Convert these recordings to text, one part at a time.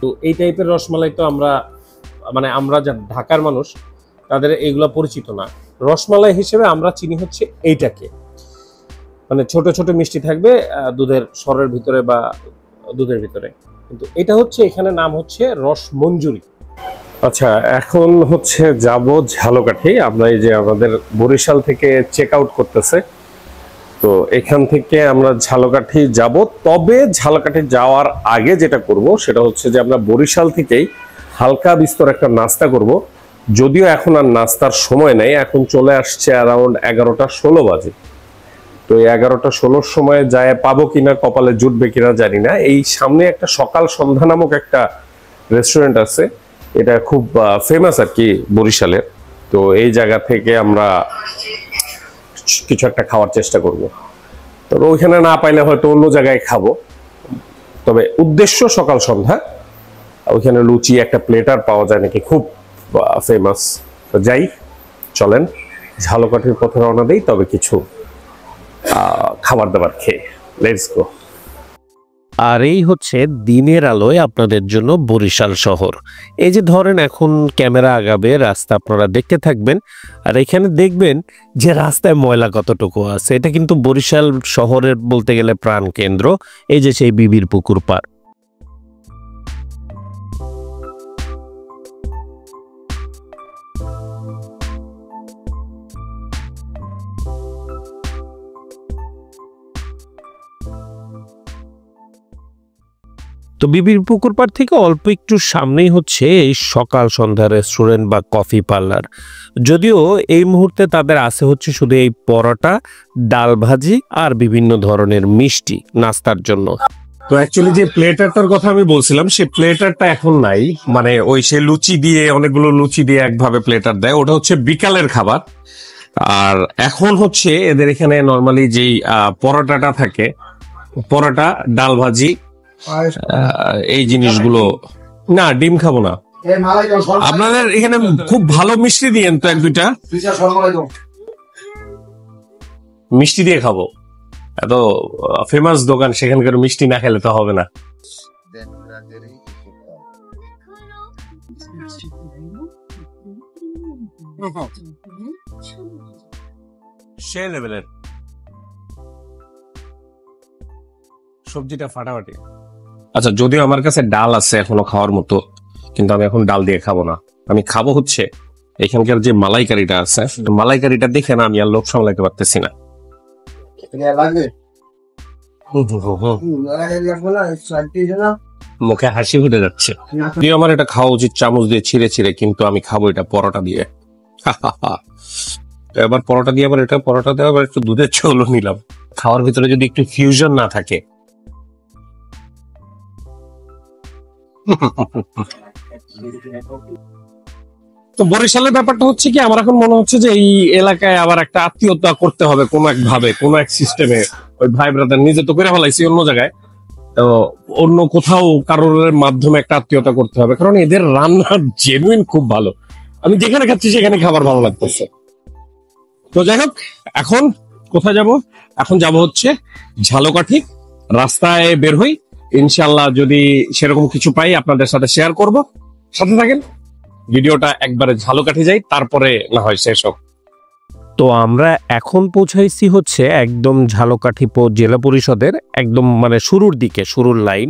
তো এই টাইপের রসমালাই তো আমরা মানে আমরা যা ঢাকার মানুষ তাদের এগুলো পরিচিত না। রসমালাই হিসেবে আমরা চিনি হচ্ছে এইটাকে, মানে ছোট ছোট মিষ্টি থাকবে দুধের সরের ভিতরে বা দুধের ভিতরে, কিন্তু এটা হচ্ছে এখানে নাম হচ্ছে রসমঞ্জুরি। আচ্ছা, এখন হচ্ছে যাব ঝালকাঠি। আমরা এই যে আমাদের বরিশাল থেকে চেক আউট করতেছে, তো এখান থেকে আমরা ঝালকাঠি যাব। তবে ঝালকাঠি যাওয়ার আগে যেটা করব সেটা হচ্ছে যে আমরা বরিশাল থেকেই হালকা বিস্তর একটা নাস্তা করব। যদিও এখন আর নাস্তার সময় নেই, এখন চলে আসছে অ্যারাউন্ড 11টা 16 বাজে। তো এই 11টা 16 সময় যায় পাবো কিনা, কপালে জুটবে কিনা জানি না। এই সামনে একটা সকাল সন্ধ্যা নামক একটা রেস্টুরেন্ট আছে, এটা খুব ফেমাস আর কি বরিশালের। তো এই জায়গা থেকে আমরা কিছু একটা খাওয়ার চেষ্টা করব। তবে ওইখানে না পাইলে হয়তো অন্য জায়গায় খাবো, তবে উদ্দেশ্য সকাল সন্ধ্যা। ওইখানে লুচি একটা প্লেটার পাওয়া যায় নাকি, খুব ফেমাস। তো যাই, চলেন ঝালকাঠির পথে রওনা দেই, তবে কিছু খাবার দাবার খেয়ে। Let's go. আর এই হচ্ছে দিনের আলোয় আপনাদের জন্য বরিশাল শহর। এই যে ধরেন এখন ক্যামেরা আগাবে, রাস্তা আপনারা দেখতে থাকবেন, আর এখানে দেখবেন যে রাস্তায় ময়লা কতটুকু আছে। এটা কিন্তু বরিশাল শহরের বলতে গেলে প্রাণ কেন্দ্র। এই যে সেই বিবির পুকুর পাড়। তো বিবির পুকুর পাড় থেকে অল্প একটু সামনেই হচ্ছে এই সকাল সন্ধ্যা রেস্টুরেন্ট বা কফি পার্লার। যদিও এই মুহূর্তে তাদের আছে হচ্ছে শুধু এই পরোটা, ডাল ভাজি আর বিভিন্ন ধরনের মিষ্টি নাস্তার জন্য। তো অ্যাকচুয়ালি যে প্লেটারটার কথা আমি বলছিলাম, সেই প্লেটারটা এখন নাই। মানে ওই সে লুচি দিয়ে, অনেকগুলো লুচি দিয়ে একভাবে প্লেটার দেয়, ওটা হচ্ছে বিকালের খাবার। আর এখন হচ্ছে এদের এখানে নর্মালি যেই পরোটাটা থাকে, পরোটা, ডাল ভাজি, এই জিনিসগুলো। না, ডিম খাবো না। আপনাদের এখানে খুব ভালো মিষ্টি দিয়েন তো, এক দুইটা মিষ্টি দিয়ে খাবো। এত ফেমাস দোকান, সেখানকার মিষ্টি না খেলে তো হবে না। সে লেভেলের সবজিটা ফাটাফাটি। আচ্ছা, যদিও আমার কাছে ডাল আছে এখনো খাওয়ার মতো, কিন্তু আমি এখন ডাল দিয়ে খাবো না। আমি খাবো হচ্ছে এখানকার যে মালাইকারিটা আছে, মালাইকারিটা দেখে না আমি আর লোভ সামলাইতে পারতেছি না। মুখে হাসি ফুটে যাচ্ছে। আমার এটা খাওয়া উচিত চামচ দিয়ে ছিঁড়ে ছিঁড়ে, কিন্তু আমি খাবো এটা পরোটা দিয়ে। এবার পরোটা দিয়ে, আবার এটা পরোটা দিয়ে আবার একটু দুধের ঝোলও নিলাম। খাওয়ার ভিতরে যদি একটু ফিউশন না থাকে। তো বরিশালের ব্যাপারটা হচ্ছে কি, আমার এখন মনে হচ্ছে যে এই এলাকায় আবার একটা আত্মীয়তা করতে হবে কোন এক ভাবে, কোন এক সিস্টেমে। ওই ভাই ব্রাদার নিজে তো করে ফেলাইছি অন্য জায়গায়, তো অন্য কোথাও কারোর মাধ্যমে একটা আত্মীয়তা করতে হবে, কারণ এদের রান্না জেনুইন খুব ভালো। আমি যেখানে খাচ্ছি সেখানে খাবার ভালো লাগতেছে। তো যাই হোক, এখন কোথায় যাব? এখন যাব হচ্ছে ঝালকাঠি। রাস্তায় বের হই, ইনশাল্লাহ যদি সেরকম কিছু পাই আপনাদের সাথে শেয়ার করব। সাথে থাকেন, ভিডিওটা একবারে ঝালকাঠি যাই, তারপরে না হয় শেষ হোক। তো আমরা এখন পৌঁছাইছি হচ্ছে একদম ঝালকাঠি জেলা পরিষদের একদম মানে শুরুর দিকে, শুরুর লাইন।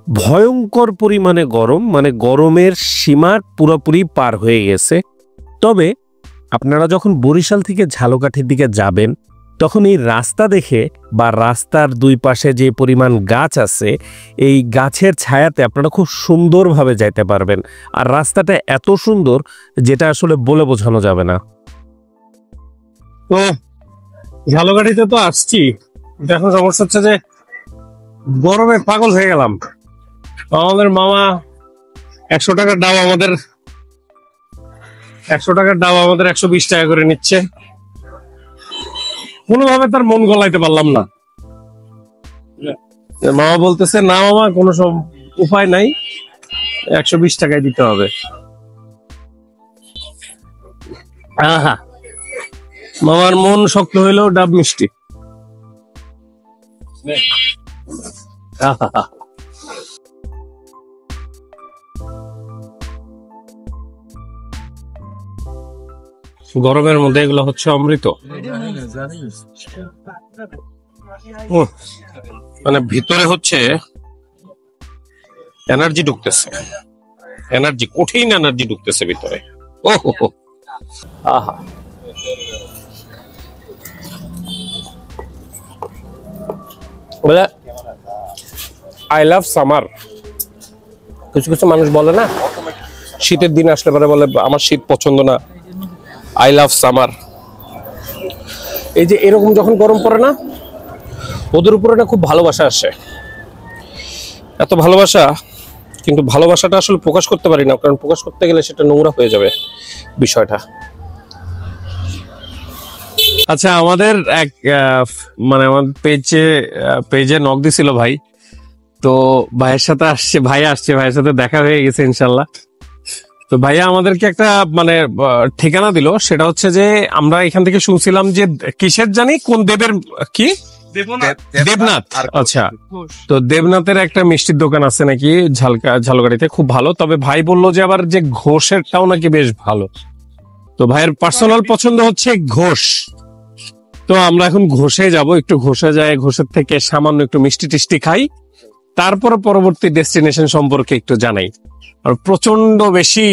ভয়ঙ্কর পরিমাণে গরম, মানে গরমের সীমার পুরোপুরি পার হয়ে গেছে। তবে আপনারা যখন বরিশাল থেকে ঝালকাঠির দিকে যাবেন, তখন এই রাস্তা দেখে বা রাস্তার দুই পাশে যে পরিমাণ গাছ আছে, এই গাছের ছায়াতে আপনারা খুব সুন্দরভাবে যাইতে পারবেন। আর রাস্তাটা এত সুন্দর যেটা আসলে বলে বোঝানো যাবে না। তো ঝালকাঠিতে তো আসছি, এখন সমস্যা হচ্ছে যে গরমে পাগল হয়ে গেলাম। আমাদের মামা 100 টাকার ডাব আমাদের 120 টাকা করে নিচ্ছে। কোনোভাবে তার মন গলাইতে পারলাম না। মামা বলতেছে, না মামা কোনো সব উপায় নাই, 120 টাকায় দিতে হবে। আহা, মামার মন শক্ত হইলেও ডাব মিষ্টি। গরমের মধ্যে এগুলো হচ্ছে অমৃত। মানে ভিতরে হচ্ছে এনার্জি ঢুকতেছে, এনার্জি, কঠিন এনার্জি ঢুকতেছে ভিতরে। ওহো, আহা, বলে আই লাভ সামার। কিছু কিছু মানুষ বলে না, শীতের দিন আসলে পরে বলে আমার শীত পছন্দ না, আই লাভ সামার। এই যে এরকম যখন গরম পড়ে না, ওদের উপরে না খুব ভালোবাসা আসে, এত ভালোবাসা, কিন্তু ভালোবাসাটা আসলে প্রকাশ করতে পারি না, কারণ প্রকাশ করতে গেলে সেটা নোংরা হয়ে যাবে বিষয়টা। আচ্ছা, আমাদের এক মানে আমার পেজে নক দিছিল ভাই, তো ভাইয়ের সাথে আসছে, ভাই আসছে, ভাইয়ের সাথে দেখা হয়ে গেছে ইনশাল্লাহ। তো ভাইয়া আমাদেরকে একটা মানে ঠিকানা দিল, সেটা হচ্ছে যে আমরা এখান থেকে শুনছিলাম যে কিসের জানি কোন দেবের কি দেবনাথ। আচ্ছা, তো দেবনাথের একটা মিষ্টির দোকান আছে নাকি ঝালকাঠিতে, খুব ভালো। তবে ভাই বললো যে আবার যে ঘোষেরটাও নাকি বেশ ভালো। তো ভাইয়ের পার্সোনাল পছন্দ হচ্ছে ঘোষ। তো আমরা এখন ঘোষে যাব, একটু ঘোষে যাই, ঘোষের থেকে সামান্য একটু মিষ্টি টিষ্টি খাই, তারপরে পরবর্তী ডেস্টিনেশন সম্পর্কে একটু জানাই। আর প্রচন্ড বেশি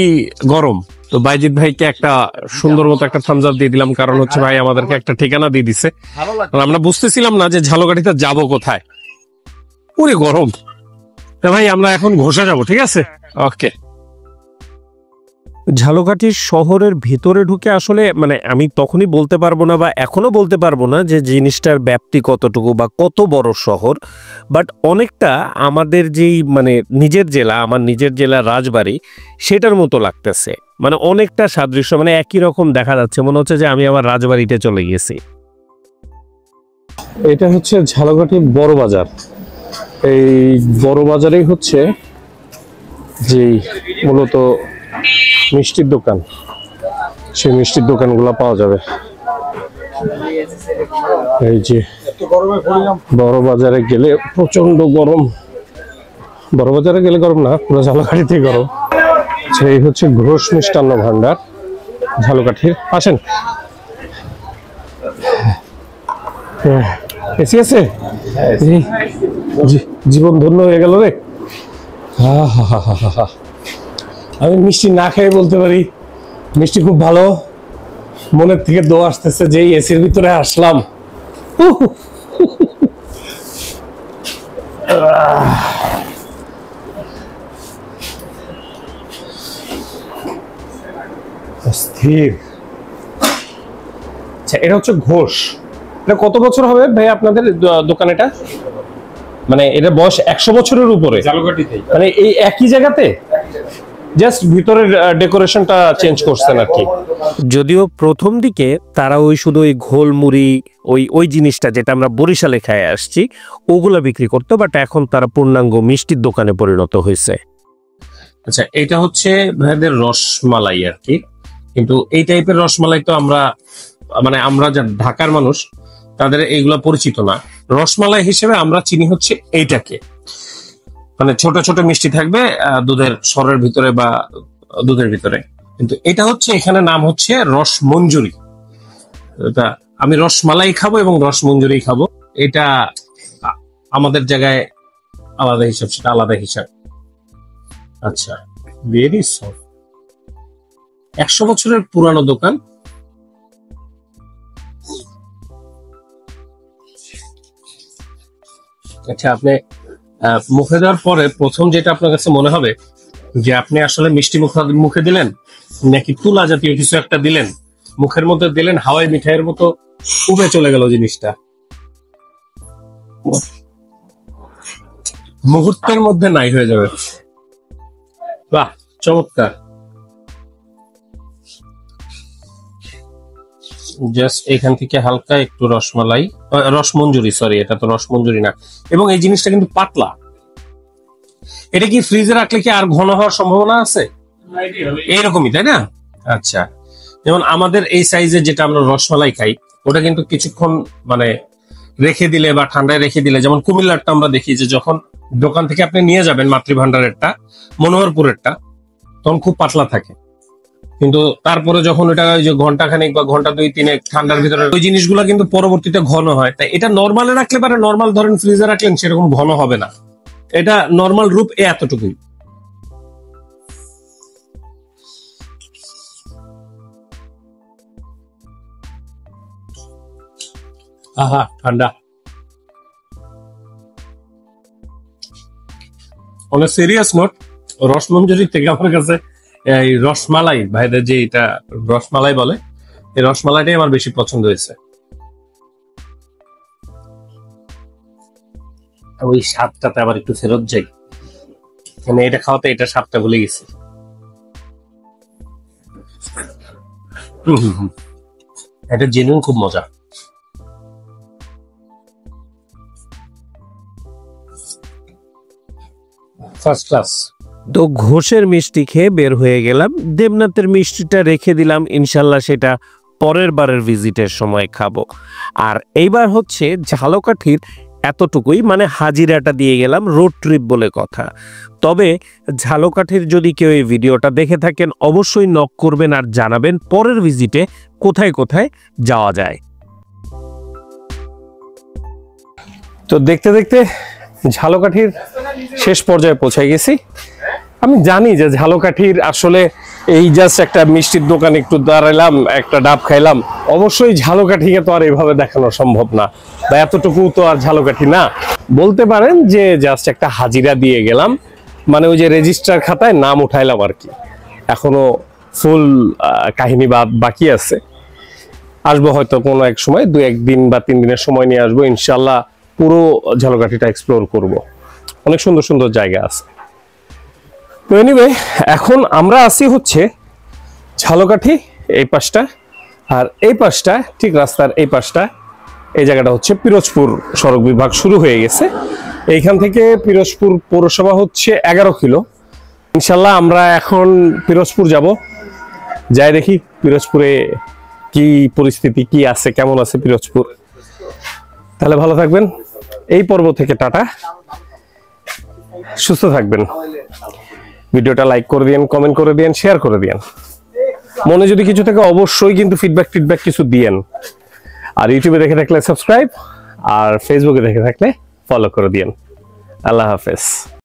গরম, তো বাইজিৎ ভাইকে একটা সুন্দর মতো একটা থামস আপ দিয়ে দিলাম, কারণ হচ্ছে ভাই আমাদেরকে একটা ঠিকানা দিয়ে দিছে। আমরা বুঝতেছিলাম না যে ঝালকাঠিতে যাব কোথায়, পুরো গরম। তো ভাই আমরা এখন ঘোষে যাব, ঠিক আছে? ওকে। ঝালকাঠি শহরের ভিতরে ঢুকে আসলে মানে আমি তখনই বলতে পারবো না, বা এখনো বলতে পারবো না যে জিনিসটার ব্যাপ্তি কতটুকু বা কত বড় শহর, বাট অনেকটা আমাদের যেই মানে নিজের জেলা, আমার নিজের জেলা রাজবাড়ী, সেটার মতো লাগতেছে। মানে অনেকটা সাদৃশ্য, মানে একই রকম দেখা যাচ্ছে, মনে হচ্ছে যে আমি আমার রাজবাড়িতে চলে গেছি। এটা হচ্ছে ঝালকাঠি বড় বাজার। এই বড় বাজারেই হচ্ছে যে মূলত মিষ্টির দোকান, সেই মিষ্টির দোকানগুলো পাওয়া যাবে। এই যে বড় বাজারে গেলে প্রচন্ড গরম, বড় বাজারে গেলে গরম না, পুরো ঝালকাঠিতে গরম। সেই হচ্ছে ঘোষ মিষ্টান্ন ভান্ডার ঝালকাঠির। আসেন, এসি আছে, জীবন ধন্য হয়ে গেল রে। আমি মিষ্টি না খেয়ে বলতে পারি মিষ্টি খুব ভালো। মনের থেকে দোয়া আসতেছে যে এসির ভিতরে আসলাম। স্থির। আচ্ছা, এটা হচ্ছে ঘোষ। এটা কত বছর হবে ভাই আপনাদের দোকান? এটা মানে এটা বয়স 100 বছরের উপরে ঝালকাঠিতে, মানে এই একই জায়গাতে, জাস্ট ভিতরের ডেকোরেশনটা চেঞ্জ করছেন আর কি। যদিও প্রথম দিকে তারা ওই শুধু ওই ঘোল মুড়ি, ওই জিনিসটা যেটা আমরা বরিশালে খেয়ে আসছি, ওগুলা বিক্রি করতো, বাট এখন তারা পূর্ণাঙ্গ মিষ্টির দোকানে পরিণত হয়েছে। আচ্ছা, এটা হচ্ছে ভাইদের রসমালাই আর কি, কিন্তু এই টাইপের রসমালাই তো আমরা মানে আমরা যা ঢাকার মানুষ তাদের এইগুলা পরিচিত না। রসমালাই হিসেবে আমরা চিনি হচ্ছে এইটাকে, মানে ছোট ছোট মিষ্টি থাকবে দুধের সরের ভিতরে বা দুধের ভিতরে, কিন্তু এটা হচ্ছে এখানে নাম হচ্ছে রসমঞ্জুরি। এটা আমি রসমালাই খাবো এবং রসমঞ্জুরি খাবো, এটা আমাদের জায়গায় আলাদা হিসাব, সেটা আলাদা হিসাব। আচ্ছা, ভেরি সফট। 100 বছরের পুরানো দোকান। আচ্ছা, আপনি মুখে দেওয়ার পরে প্রথম যেটা আপনার কাছে মনে হবে যে আপনি আসলে মিষ্টি মুখে দিলেন নাকি তুলা জাতীয় কিছু একটা দিলেন, মুখের মধ্যে দিলেন, হাওয়াই মিঠাইয়ের মতো উবে চলে গেল জিনিসটা, মুহূর্তের মধ্যে নাই হয়ে যাবে। বাহ, চমৎকার। জাস্ট এখান থেকে হালকা একটু রসমালাই, রসমঞ্জুরি, সরি এটা তো রসমঞ্জুরি না, এবং এই জিনিসটা কিন্তু পাতলা। এটা কি ফ্রিজে রাখলে কি আর ঘন হওয়ার সম্ভাবনা আছে? এইরকমই, তাই না? আচ্ছা, যেমন আমাদের এই সাইজের যেটা আমরা রসমালাই খাই, ওটা কিন্তু কিছুক্ষণ মানে রেখে দিলে বা ঠান্ডায় রেখে দিলে, যেমন কুমিল্লারটা আমরা দেখি যে যখন দোকান থেকে আপনি নিয়ে যাবেন মাতৃভান্ডারেরটা, মনোহরপুরেরটা, তখন খুব পাতলা থাকে। কিন্তু তারপরে যখন ওটা ওই যে ঘন্টা খানিক বা ঘন্টা 2-3 ঠান্ডার ভিতরে ওই জিনিসগুলো কিন্তু পরবর্তীতে ঘন হয়। তাই এটা নর্মালে রাখলে পারে, নর্মাল ধরেন ফ্রিজে রাখলেন সেরকম ঘন হবে না। এটা নর্মাল রূপ এতটুকুই। আহা ঠান্ডা। অন সিরিয়াস নোট, রসমঞ্জরি থেকে আমার কাছে এই রসমালাই ভাইদের যে এটা রসমালাই বলে, এই রসমালাইটাই আমার বেশি পছন্দ হয়েছে। ওই স্বাদটাতে আবার একটু ফেরত যাই, মানে এটা খাওয়াতে এটা স্বাদটা ভুলে গেছি। এটা জেনুইন খুব মজা। First class. তো ঘোষের মিষ্টি খেয়ে বের হয়ে গেলাম। দেবনাথের মিষ্টিটা রেখে দিলাম, ইনশাল্লাহ সেটা পরের বারের ভিজিটের সময় খাবো। আর এইবার হচ্ছে ঝালকাঠির এতটুকুই, মানে হাজিরাটা দিয়ে গেলাম, রোড ট্রিপ বলে কথা। তবে ঝালকাঠির যদি কেউ এই ভিডিওটা দেখে থাকেন অবশ্যই নক করবেন আর জানাবেন পরের ভিজিটে কোথায় কোথায় যাওয়া যায়। তো দেখতে দেখতে ঝালকাঠির শেষ পর্যায়ে পৌঁছে গেছি। আমি জানি যে ঝালকাঠির আসলে এই জাস্ট একটা মিষ্টির দোকান একটু দাঁড়াইলাম, একটা ডাব খাইলাম, অবশ্যই ঝালকাঠিকে তো আর এইভাবে দেখানো সম্ভব না, বা এতটুকু তো আর ঝালকাঠি না। বলতে পারেন যে জাস্ট একটা হাজিরা দিয়ে গেলাম, মানে ওই যে রেজিস্টার খাতায় নাম উঠাইলাম আর কি। এখনো ফুল কাহিনী বাকি আছে। আসবো হয়তো কোনো এক সময়, 2-1 দিন বা 3 দিনের সময় নিয়ে আসবো, ইনশাল্লাহ পুরো ঝালকাঠিটা এক্সপ্লোর করব। অনেক সুন্দর সুন্দর জায়গা আছে। তো এনিওয়ে, এখন আমরা আছি হচ্ছে ঝালকাঠি এই পাশটা, আর এই পাশটা ঠিক রাস্তার এই পাশটা, এই জায়গাটা হচ্ছে পিরোজপুর সড়ক বিভাগ শুরু হয়ে গেছে। এইখান থেকে পিরোজপুর পৌরসভা হচ্ছে 11 কিলো। ইনশাল্লাহ আমরা এখন পিরোজপুর যাব, যাই দেখি পিরোজপুরে কি পরিস্থিতি, কি আছে, কেমন আছে পিরোজপুর। তাহলে ভালো থাকবেন। এই পর্ব থেকে টাটা, সুস্থ থাকবেন। ভিডিওটা লাইক করে দিন, কমেন্ট করে দিন, শেয়ার করে দিন। মনে যদি কিছু থাকে অবশ্যই কিন্তু ফিডব্যাক কিছু দিয়েন। আর ইউটিউবে দেখে থাকলে সাবস্ক্রাইব, আর ফেসবুকে দেখে থাকলে ফলো করে দিন। আল্লাহ হাফেজ।